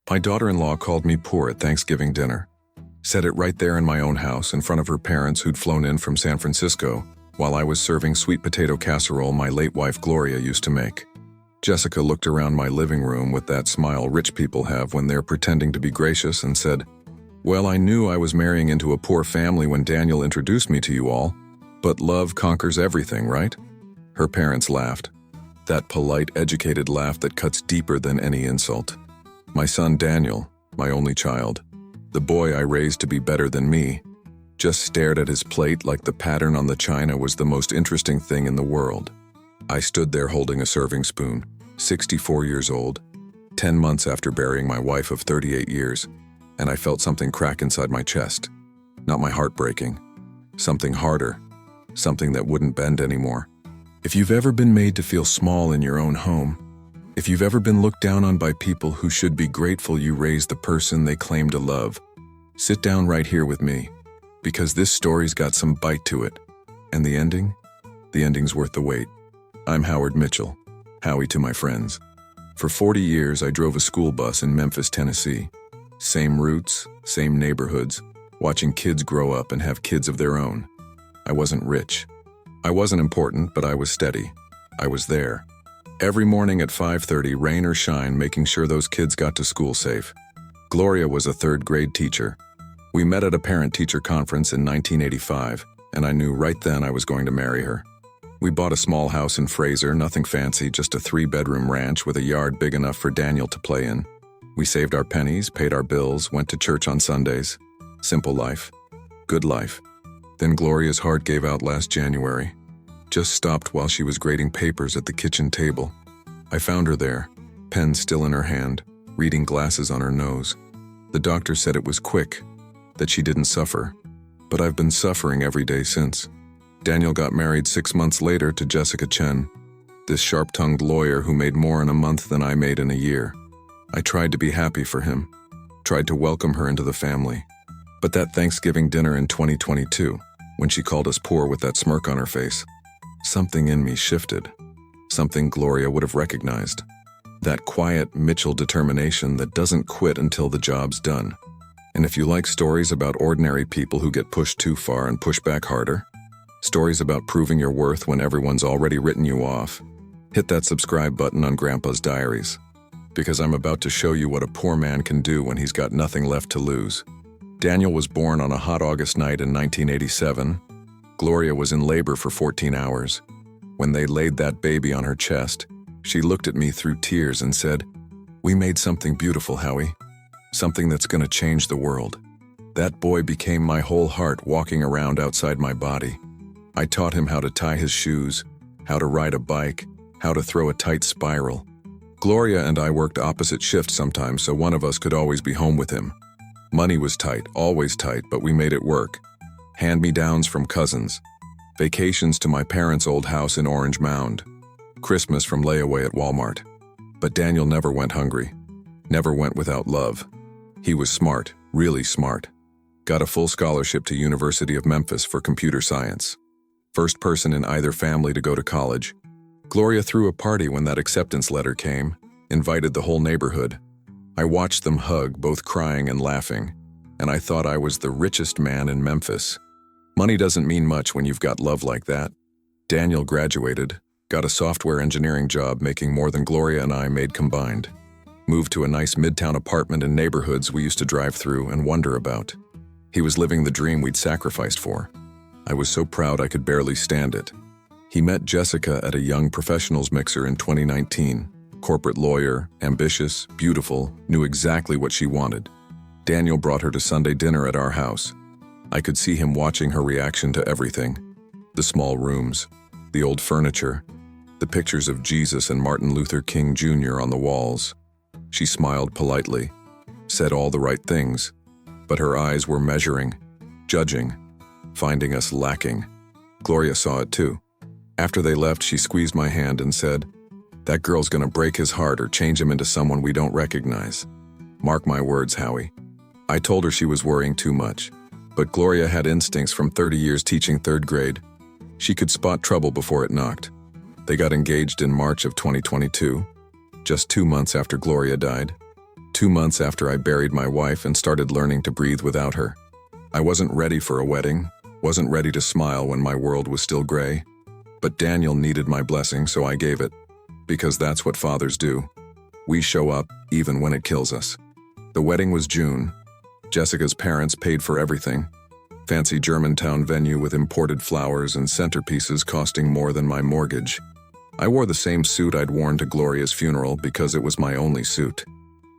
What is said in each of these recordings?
My daughter-in-law called me poor at Thanksgiving dinner. Said it right there in my own house in front of her parents who'd flown in from San Francisco while I was serving sweet potato casserole my late wife Gloria used to make. Jessica looked around my living room with that smile rich people have when they're pretending to be gracious and said, "Well, I knew I was marrying into a poor family when Daniel introduced me to you all, but love conquers everything, right?" Her parents laughed. That polite, educated laugh that cuts deeper than any insult. My son Daniel, my only child, the boy I raised to be better than me, just stared at his plate like the pattern on the china was the most interesting thing in the world. I stood there holding a serving spoon, 64 years old, 10 months after burying my wife of 38 years, and I felt something crack inside my chest. Not my heart breaking. Something harder. Something that wouldn't bend anymore. If you've ever been made to feel small in your own home, if you've ever been looked down on by people who should be grateful you raised the person they claim to love, sit down right here with me, because this story's got some bite to it. And the ending? The ending's worth the wait. I'm Howard Mitchell, Howie to my friends. For 40 years, I drove a school bus in Memphis, Tennessee. Same routes, same neighborhoods, watching kids grow up and have kids of their own. I wasn't rich. I wasn't important, but I was steady. I was there. Every morning at 5:30, rain or shine, making sure those kids got to school safe. Gloria was a third-grade teacher. We met at a parent-teacher conference in 1985, and I knew right then I was going to marry her. We bought a small house in Fraser, nothing fancy, just a 3-bedroom ranch with a yard big enough for Daniel to play in. We saved our pennies, paid our bills, went to church on Sundays. Simple life. Good life. Then Gloria's heart gave out last January. Just stopped while she was grading papers at the kitchen table. I found her there, pen still in her hand, reading glasses on her nose. The doctor said it was quick, that she didn't suffer. But I've been suffering every day since. Daniel got married 6 months later to Jessica Chen, this sharp-tongued lawyer who made more in a month than I made in a year. I tried to be happy for him, tried to welcome her into the family. But that Thanksgiving dinner in 2022, when she called us poor with that smirk on her face, something in me shifted. Something Gloria would have recognized. That quiet Mitchell determination that doesn't quit until the job's done. And if you like stories about ordinary people who get pushed too far and push back harder, stories about proving your worth when everyone's already written you off, hit that subscribe button on Grandpa's Diaries, because I'm about to show you what a poor man can do when he's got nothing left to lose. Daniel was born on a hot August night in 1987. Gloria was in labor for 14 hours. When they laid that baby on her chest, she looked at me through tears and said, "We made something beautiful, Howie. Something that's gonna change the world." That boy became my whole heart walking around outside my body. I taught him how to tie his shoes, how to ride a bike, how to throw a tight spiral. Gloria and I worked opposite shifts sometimes, so one of us could always be home with him. Money was tight, always tight, but we made it work. Hand-me-downs from cousins. Vacations to my parents' old house in Orange Mound. Christmas from layaway at Walmart. But Daniel never went hungry. Never went without love. He was smart, really smart. Got a full scholarship to University of Memphis for computer science. First person in either family to go to college. Gloria threw a party when that acceptance letter came, invited the whole neighborhood. I watched them hug, both crying and laughing, and I thought I was the richest man in Memphis. Money doesn't mean much when you've got love like that. Daniel graduated, got a software engineering job making more than Gloria and I made combined. Moved to a nice midtown apartment in neighborhoods we used to drive through and wonder about. He was living the dream we'd sacrificed for. I was so proud I could barely stand it. He met Jessica at a young professionals mixer in 2019. Corporate lawyer, ambitious, beautiful, knew exactly what she wanted. Daniel brought her to Sunday dinner at our house. I could see him watching her reaction to everything. The small rooms, the old furniture, the pictures of Jesus and Martin Luther King Jr. on the walls. She smiled politely, said all the right things, but her eyes were measuring, judging, finding us lacking. Gloria saw it too. After they left, she squeezed my hand and said, "That girl's gonna break his heart or change him into someone we don't recognize. Mark my words, Howie." I told her she was worrying too much, but Gloria had instincts from 30 years teaching third grade. She could spot trouble before it knocked. They got engaged in March of 2022, just 2 months after Gloria died. 2 months after I buried my wife and started learning to breathe without her. I wasn't ready for a wedding, wasn't ready to smile when my world was still gray. But Daniel needed my blessing, so I gave it. Because that's what fathers do. We show up, even when it kills us. The wedding was June. Jessica's parents paid for everything. Fancy Germantown venue with imported flowers and centerpieces costing more than my mortgage. I wore the same suit I'd worn to Gloria's funeral because it was my only suit.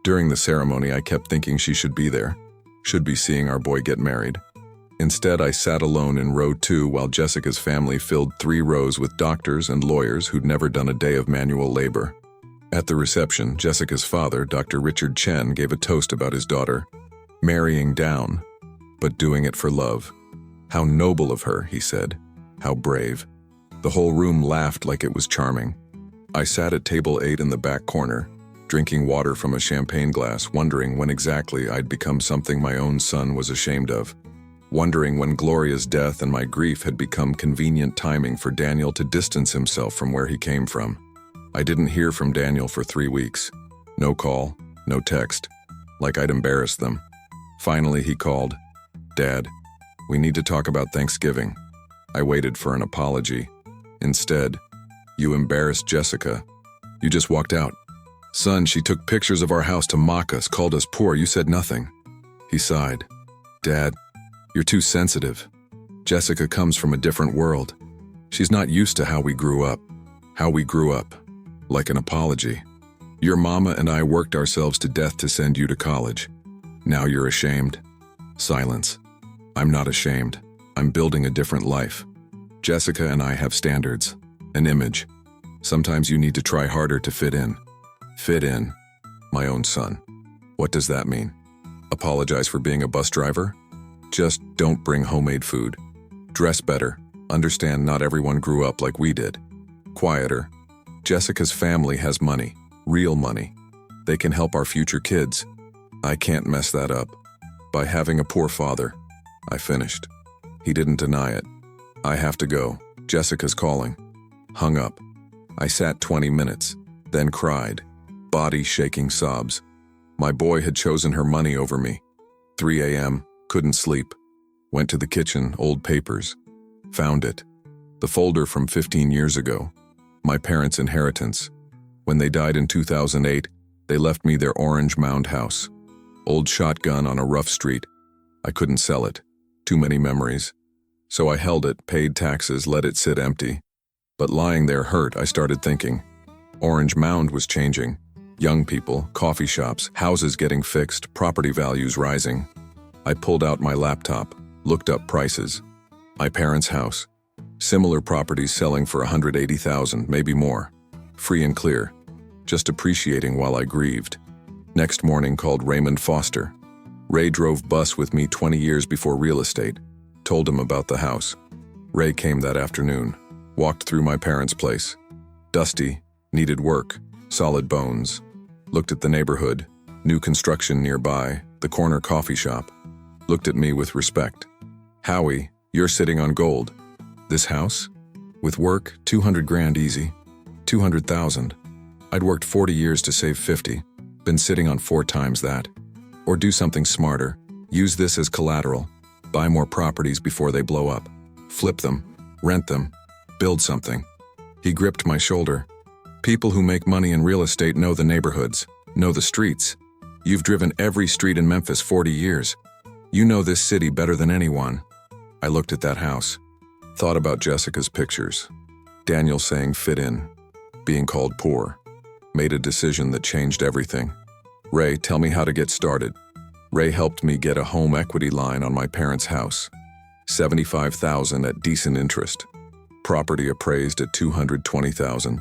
During the ceremony, I kept thinking she should be there, should be seeing our boy get married. Instead, I sat alone in row 2 while Jessica's family filled 3 rows with doctors and lawyers who'd never done a day of manual labor. At the reception, Jessica's father, Dr. Richard Chen, gave a toast about his daughter, marrying down, but doing it for love. How noble of her, he said. How brave. The whole room laughed like it was charming. I sat at table 8 in the back corner, drinking water from a champagne glass, wondering when exactly I'd become something my own son was ashamed of. Wondering when Gloria's death and my grief had become convenient timing for Daniel to distance himself from where he came from. I didn't hear from Daniel for 3 weeks. No call, no text, like I'd embarrassed them. Finally, he called. "Dad, we need to talk about Thanksgiving." I waited for an apology. Instead, "You embarrassed Jessica. You just walked out. Son, she took pictures of our house to mock us, called us poor. You said nothing." He sighed. "Dad, you're too sensitive. Jessica comes from a different world. She's not used to how we grew up. How we grew up. Like an apology. Your mama and I worked ourselves to death to send you to college. Now you're ashamed." Silence. "I'm not ashamed. I'm building a different life. Jessica and I have standards, an image. Sometimes you need to try harder to fit in." Fit in. My own son. What does that mean? Apologize for being a bus driver? Just don't bring homemade food. Dress better. Understand not everyone grew up like we did. Quieter. Jessica's family has money. Real money. They can help our future kids. I can't mess that up. By having a poor father. I finished. He didn't deny it. "I have to go. Jessica's calling." Hung up. I sat 20 minutes, then cried. Body shaking sobs. My boy had chosen her money over me. 3 a.m., couldn't sleep. Went to the kitchen, old papers. Found it. The folder from 15 years ago. My parents' inheritance. When they died in 2008, they left me their orange mound house. Old shotgun on a rough street. I couldn't sell it. Too many memories. So I held it, paid taxes, let it sit empty. But lying there hurt, I started thinking. Orange Mound was changing. Young people, coffee shops, houses getting fixed, property values rising. I pulled out my laptop, looked up prices. My parents' house. Similar properties selling for $180,000, maybe more. Free and clear. Just appreciating while I grieved. Next morning called Raymond Foster. Ray drove bus with me 20 years before real estate. Told him about the house. Ray came that afternoon. Walked through my parents' place. Dusty, needed work, solid bones. Looked at the neighborhood, new construction nearby, the corner coffee shop. Looked at me with respect. "Howie, you're sitting on gold. This house? With work, 200 grand easy. 200,000. I'd worked 40 years to save 50. Been sitting on 4 times that. Or do something smarter. Use this as collateral. Buy more properties before they blow up. Flip them. Rent them. Build something." He gripped my shoulder. "People who make money in real estate know the neighborhoods, know the streets. You've driven every street in Memphis 40 years. You know this city better than anyone." I looked at that house. Thought about Jessica's pictures. Daniel saying fit in. Being called poor. Made a decision that changed everything. "Ray, tell me how to get started." Ray helped me get a home equity line on my parents' house. $75,000 at decent interest. Property appraised at $220,000.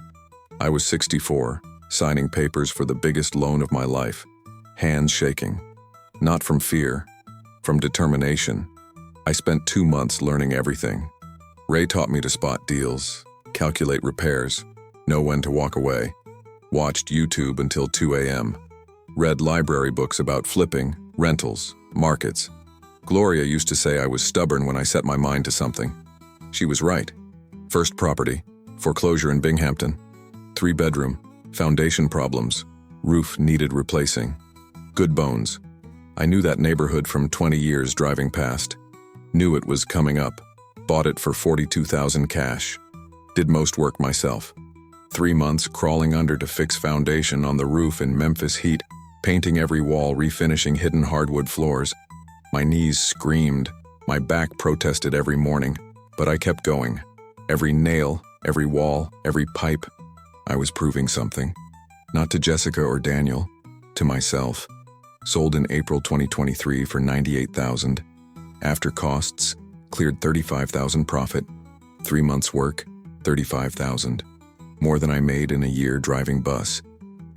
I was 64, signing papers for the biggest loan of my life. Hands shaking. Not from fear, from determination. I spent 2 months learning everything. Ray taught me to spot deals, calculate repairs, know when to walk away. Watched YouTube until 2 a.m. Read library books about flipping, rentals, markets. Gloria used to say I was stubborn when I set my mind to something. She was right. First property, foreclosure in Binghamton. 3-bedroom, foundation problems, roof needed replacing. Good bones. I knew that neighborhood from 20 years driving past. Knew it was coming up. Bought it for $42,000 cash. Did most work myself. 3 months crawling under to fix foundation on the roof in Memphis heat, painting every wall, refinishing hidden hardwood floors. My knees screamed. My back protested every morning, but I kept going. Every nail, every wall, every pipe. I was proving something. Not to Jessica or Daniel, to myself. Sold in April 2023 for $98,000. After costs, cleared $35,000 profit. 3 months work, $35,000. More than I made in a year driving bus.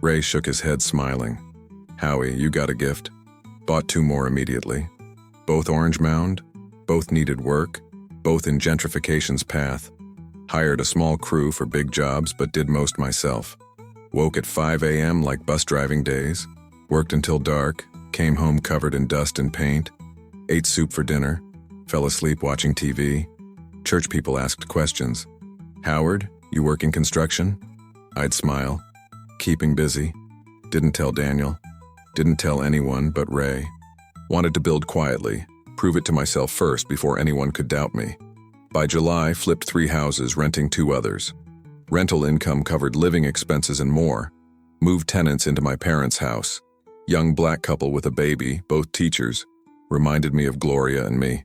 Ray shook his head, smiling. Howie, you got a gift. Bought 2 more immediately. Both Orange Mound, both needed work, both in gentrification's path. Hired a small crew for big jobs, but did most myself. Woke at 5 a.m. like bus driving days. Worked until dark, came home covered in dust and paint. Ate soup for dinner, fell asleep watching TV. Church people asked questions. Howard, you work in construction? I'd smile. Keeping busy. Didn't tell Daniel. Didn't tell anyone but Ray. Wanted to build quietly, prove it to myself first before anyone could doubt me. By July, flipped 3 houses, renting 2 others. Rental income covered living expenses and more. Moved tenants into my parents' house. Young black couple with a baby, both teachers. Reminded me of Gloria and me.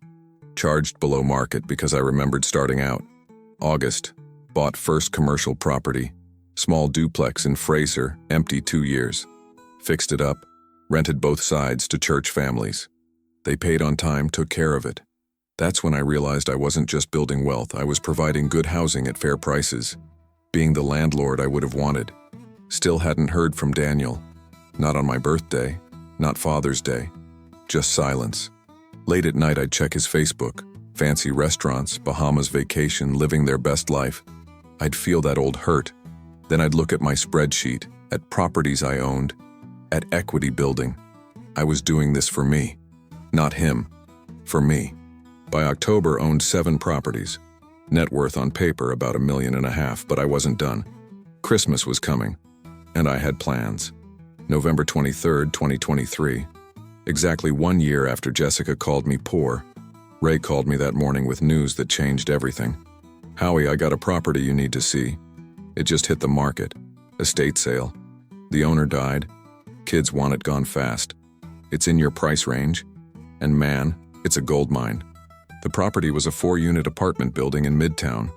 Charged below market because I remembered starting out. August, bought first commercial property. Small duplex in Fraser, empty 2 years. Fixed it up, rented both sides to church families. They paid on time, took care of it. That's when I realized I wasn't just building wealth, I was providing good housing at fair prices. Being the landlord I would have wanted. Still hadn't heard from Daniel. Not on my birthday, not Father's Day. Just silence. Late at night I'd check his Facebook. Fancy restaurants, Bahamas vacation, living their best life. I'd feel that old hurt. Then I'd look at my spreadsheet, at properties I owned, at equity building. I was doing this for me. Not him. For me. By October, owned 7 properties. Net worth on paper about $1.5 million, but I wasn't done. Christmas was coming, and I had plans. November 23rd, 2023. Exactly 1 year after Jessica called me poor. Ray called me that morning with news that changed everything. Howie, I got a property you need to see. It just hit the market. Estate sale. The owner died. Kids want it gone fast. It's in your price range. And man, it's a gold mine. The property was a 4-unit apartment building in Midtown,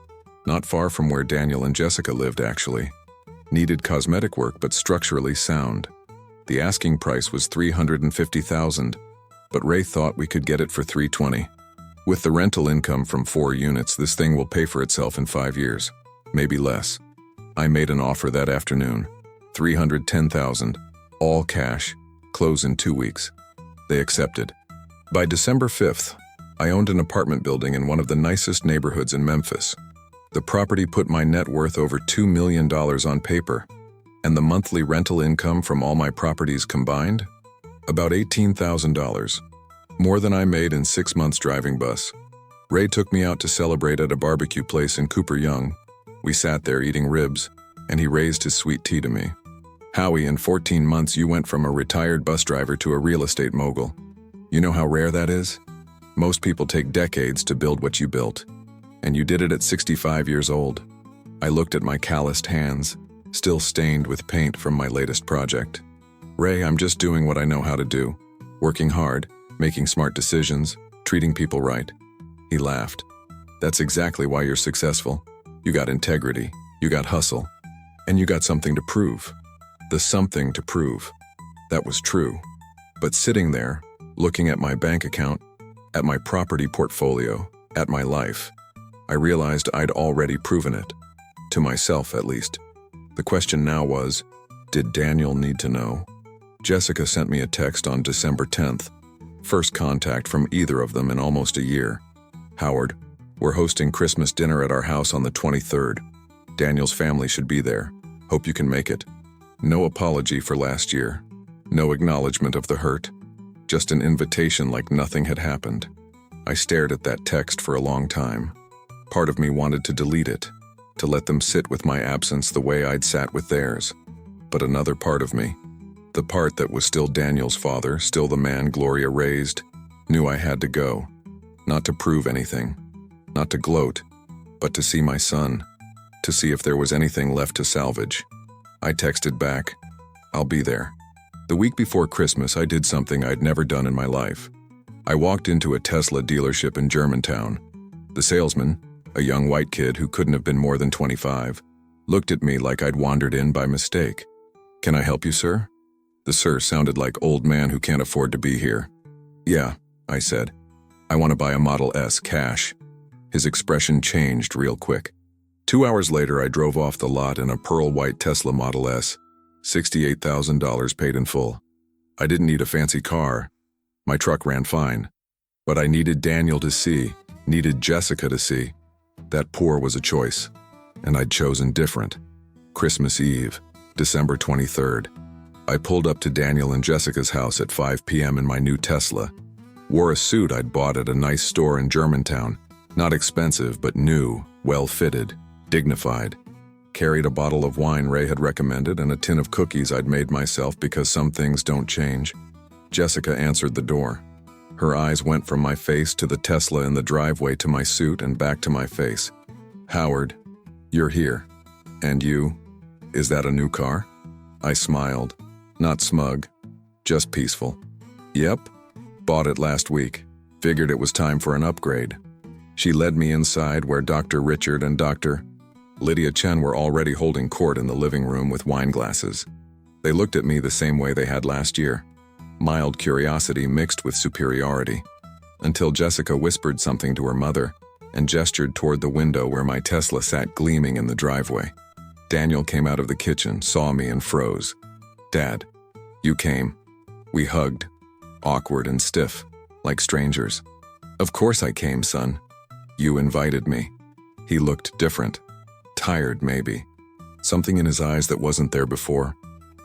not far from where Daniel and Jessica lived, actually. Needed cosmetic work, but structurally sound. The asking price was $350,000, but Ray thought we could get it for $320,000. With the rental income from 4 units, this thing will pay for itself in 5 years, maybe less. I made an offer that afternoon, $310,000, all cash, close in 2 weeks. They accepted. By December 5th, I owned an apartment building in one of the nicest neighborhoods in Memphis. The property put my net worth over $2 million on paper, and the monthly rental income from all my properties combined? About $18,000. More than I made in 6 months driving bus. Ray took me out to celebrate at a barbecue place in Cooper Young. We sat there eating ribs, and he raised his sweet tea to me. Howie, in 14 months you went from a retired bus driver to a real estate mogul. You know how rare that is? Most people take decades to build what you built, and you did it at 65 years old. I looked at my calloused hands, still stained with paint from my latest project. Ray, I'm just doing what I know how to do. Working hard, making smart decisions, treating people right. He laughed. That's exactly why you're successful. You got integrity, you got hustle, and you got something to prove. The something to prove. That was true. But sitting there, looking at my bank account, at my property portfolio, at my life, I realized I'd already proven it. To myself, at least. The question now was, did Daniel need to know? Jessica sent me a text on December 10th. First contact from either of them in almost a year. Howard, we're hosting Christmas dinner at our house on the 23rd. Daniel's family should be there. Hope you can make it. No apology for last year. No acknowledgement of the hurt. Just an invitation like nothing had happened. I stared at that text for a long time. Part of me wanted to delete it, to let them sit with my absence the way I'd sat with theirs. But another part of me, The part that was still Daniel's father, still the man Gloria raised, knew I had to go. Not to prove anything, not to gloat, but to see my son, to see if there was anything left to salvage. I texted back, "I'll be there." The week before Christmas, I did something I'd never done in my life. I walked into a Tesla dealership in Germantown. The salesman, a young white kid who couldn't have been more than 25, looked at me like I'd wandered in by mistake. "Can I help you, sir?" The sir sounded like old man who can't afford to be here. "Yeah," I said. "I want to buy a Model S cash." His expression changed real quick. 2 hours later, I drove off the lot in a pearl white Tesla Model S, $68,000 paid in full. I didn't need a fancy car. My truck ran fine. But I needed Daniel to see, needed Jessica to see. That poor was a choice, and I'd chosen different. Christmas Eve, December 23rd. I pulled up to Daniel and Jessica's house at 5 p.m. in my new Tesla. Wore a suit I'd bought at a nice store in Germantown. Not expensive, but new, well-fitted, dignified. Carried a bottle of wine Ray had recommended and a tin of cookies I'd made myself because some things don't change. Jessica answered the door. Her eyes went from my face to the Tesla in the driveway to my suit and back to my face. "Howard, you're here. And you? Is that a new car?" I smiled. Not smug, just peaceful. "Yep. Bought it last week. Figured it was time for an upgrade." She led me inside where Dr. Richard and Dr. Lydia Chen were already holding court in the living room with wine glasses. They looked at me the same way they had last year. Mild curiosity mixed with superiority. Until Jessica whispered something to her mother and gestured toward the window where my Tesla sat gleaming in the driveway. Daniel came out of the kitchen, saw me, and froze. "Dad, you came." We hugged, awkward and stiff, like strangers. "Of course I came, son. You invited me." He looked different. Tired, maybe. Something in his eyes that wasn't there before.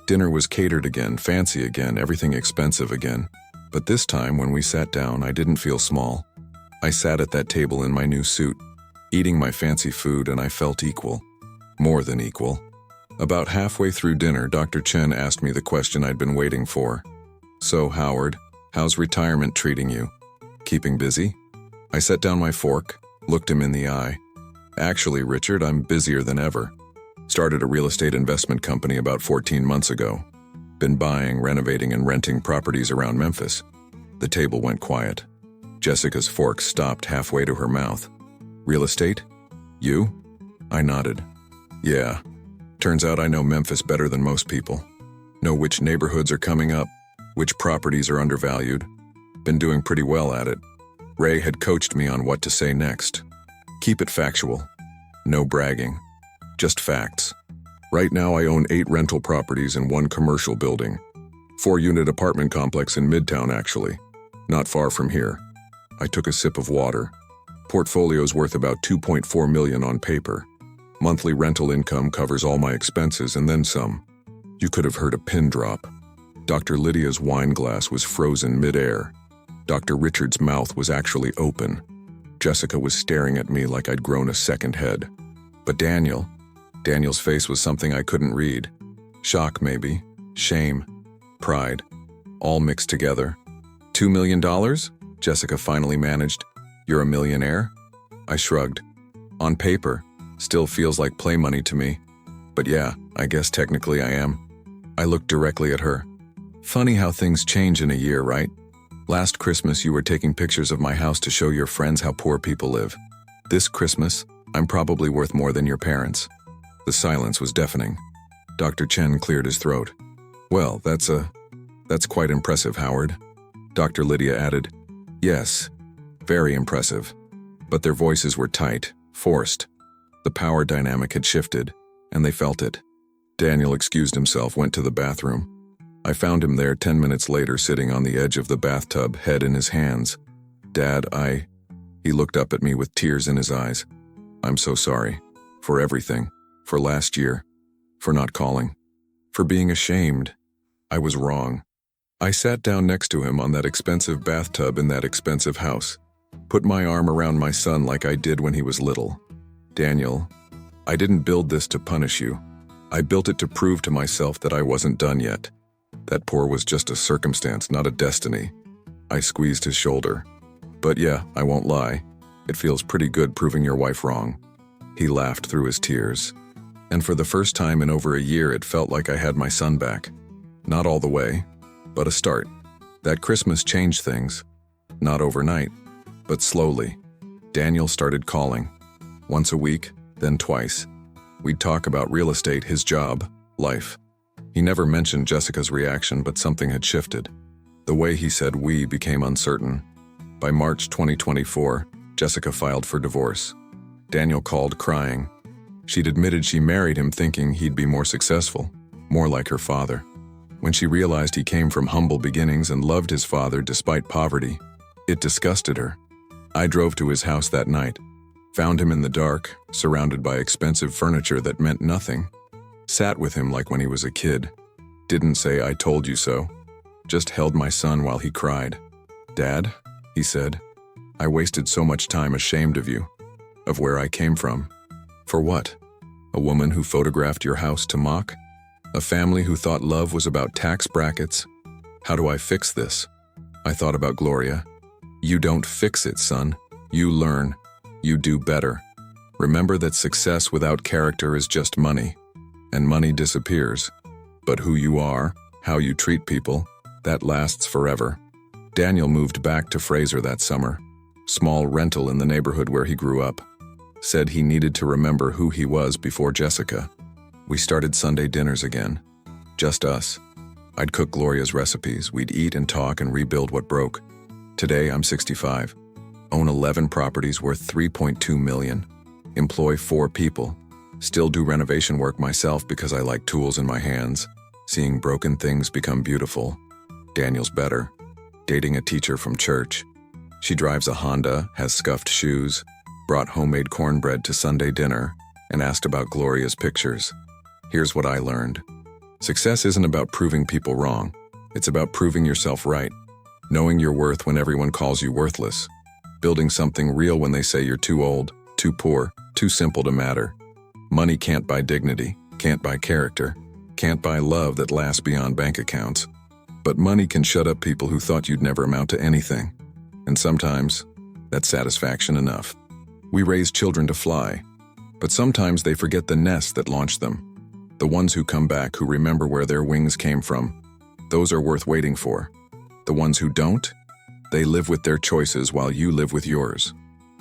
Dinner was catered again, fancy again, everything expensive again. But this time, when we sat down, I didn't feel small. I sat at that table in my new suit, eating my fancy food, and I felt equal. More than equal. About halfway through dinner, Dr. Chen asked me the question I'd been waiting for. "So, Howard, how's retirement treating you? Keeping busy?" I set down my fork, looked him in the eye. "Actually, Richard, I'm busier than ever. Started a real estate investment company about 14 months ago. Been buying, renovating, and renting properties around Memphis." The table went quiet. Jessica's fork stopped halfway to her mouth. "Real estate? You?" I nodded. "Yeah. Turns out I know Memphis better than most people. Know which neighborhoods are coming up, which properties are undervalued. Been doing pretty well at it. Ray had coached me on what to say next. Keep it factual. No bragging. Just facts. Right now I own 8 rental properties and 1 commercial building. 4-unit apartment complex in Midtown, actually. Not far from here." I took a sip of water. "Portfolio's worth about $2.4 million on paper. Monthly rental income covers all my expenses and then some." You could have heard a pin drop. Dr. Lydia's wine glass was frozen mid-air. Dr. Richard's mouth was actually open. Jessica was staring at me like I'd grown a second head. But Daniel's face was something I couldn't read. Shock, maybe. Shame. Pride. All mixed together. $2 million? Jessica finally managed. "You're a millionaire?" I shrugged. "On paper. Still feels like play money to me. But yeah, I guess technically I am." I looked directly at her. "Funny how things change in a year, right? Last Christmas you were taking pictures of my house to show your friends how poor people live. This Christmas, I'm probably worth more than your parents." The silence was deafening. Dr. Chen cleared his throat. "Well, that's quite impressive, Howard." Dr. Lydia added, "Yes, very impressive." But their voices were tight, forced. The power dynamic had shifted, and they felt it. Daniel excused himself, went to the bathroom. I found him there 10 minutes later, sitting on the edge of the bathtub, head in his hands. "Dad, He looked up at me with tears in his eyes. "I'm so sorry. For everything. For last year. For not calling. For being ashamed. I was wrong." I sat down next to him on that expensive bathtub in that expensive house. Put my arm around my son like I did when he was little. "Daniel, I didn't build this to punish you. I built it to prove to myself that I wasn't done yet. That poor was just a circumstance, not a destiny. I squeezed his shoulder. But yeah, I won't lie. It feels pretty good proving your wife wrong. He laughed through his tears. And for the first time in over a year, it felt like I had my son back. Not all the way, but a start. That Christmas changed things. Not overnight, but slowly. Daniel started calling. Once a week, then twice. We'd talk about real estate, his job, life. He never mentioned Jessica's reaction, but something had shifted. The way he said "we" became uncertain. By March 2024, Jessica filed for divorce. Daniel called crying. She'd admitted she married him thinking he'd be more successful, more like her father. When she realized he came from humble beginnings and loved his father despite poverty, it disgusted her. I drove to his house that night, found him in the dark, surrounded by expensive furniture that meant nothing. Sat with him like when he was a kid. Didn't say "I told you so." Just held my son while he cried. "Dad," he said, "I wasted so much time ashamed of you, of where I came from. For what? A woman who photographed your house to mock? A family who thought love was about tax brackets? How do I fix this?" I thought about Gloria. "You don't fix it, son. You learn. You do better. Remember that success without character is just money, and money disappears. But who you are, how you treat people, that lasts forever." Daniel moved back to Fraser that summer. Small rental in the neighborhood where he grew up. Said he needed to remember who he was before Jessica. We started Sunday dinners again. Just us. I'd cook Gloria's recipes. We'd eat and talk and rebuild what broke. Today, I'm 65. Own 11 properties worth $3.2 million. Employ 4 people. Still do renovation work myself because I like tools in my hands. Seeing broken things become beautiful. Daniel's better. Dating a teacher from church. She drives a Honda, has scuffed shoes, brought homemade cornbread to Sunday dinner, and asked about Gloria's pictures. Here's what I learned. Success isn't about proving people wrong. It's about proving yourself right. Knowing your worth when everyone calls you worthless. Building something real when they say you're too old, too poor, too simple to matter. Money can't buy dignity, can't buy character, can't buy love that lasts beyond bank accounts. But money can shut up people who thought you'd never amount to anything. And sometimes, that's satisfaction enough. We raise children to fly, but sometimes they forget the nest that launched them. The ones who come back, who remember where their wings came from. Those are worth waiting for. The ones who don't, they live with their choices while you live with yours.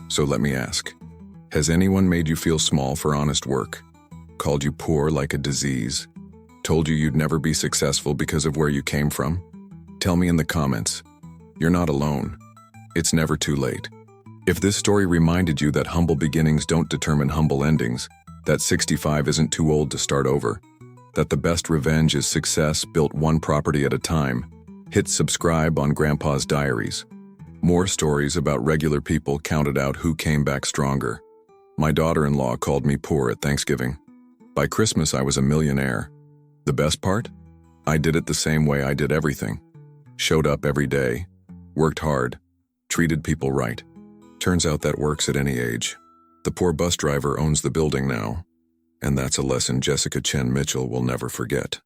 So let me ask, has anyone made you feel small for honest work? Called you poor like a disease? Told you you'd never be successful because of where you came from? Tell me in the comments. You're not alone. It's never too late. If this story reminded you that humble beginnings don't determine humble endings, that 65 isn't too old to start over, that the best revenge is success built one property at a time, hit subscribe on Grandpa's Diaries. More stories about regular people counted out who came back stronger. My daughter-in-law called me poor at Thanksgiving. By Christmas, I was a millionaire. The best part? I did it the same way I did everything. Showed up every day, worked hard, treated people right. Turns out that works at any age. The poor bus driver owns the building now, and that's a lesson Jessica Chen Mitchell will never forget.